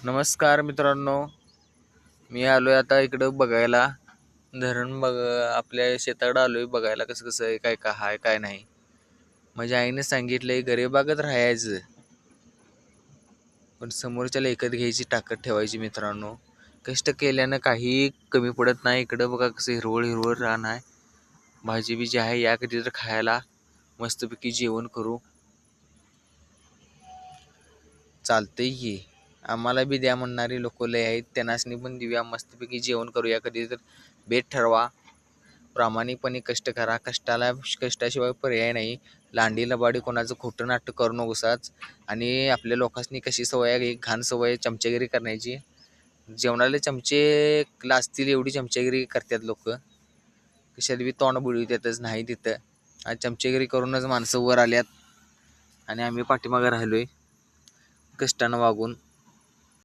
नमस्कार मित्रांनो, मी आलोय आता इकडं बघायला धरण आपल्या शेताकडं आलोय बघायला कसं कसं आहे, काय काय हाय काय नाही. माझ्या आईने सांगितलंय गरिबागत राहायचं, पण समोरच्याला एकत घ्यायची ताकद ठेवायची. मित्रांनो, कष्ट केल्यानं काही कमी पडत नाही. इकडं बघा कसं हिरवळ हिरवळ रान आहे. भाजी बिजी आहे, या कधी तर खायला मस्तपैकी जेवण करू. चालतंय की, आम्हाला बी द्या म्हणणारी लोक लय आहेत, त्यांनासनी पण देऊया. मस्तपैकी जेवण करूया. कधी तर बेत ठरवा, प्रामाणिकपणे कष्ट करा. कष्टाशिवाय पर्याय नाही. लांडी लबाडी कोणाचं खोटं नाटक करू नकोसाच. आणि आपल्या लोकांनी कशी सवय आहे, एक घाण सवय चमचेगिरी करण्याची. जेवणाला चमचे लाजतील एवढी चमचेगिरी करतात लोक. कशात बी तोंड बुडवितातच नाही तिथं. आज चमचेगिरी करूनच माणसं वर आल्यात आणि आम्ही पाठीमागे राहिलोय कष्टानं वागून.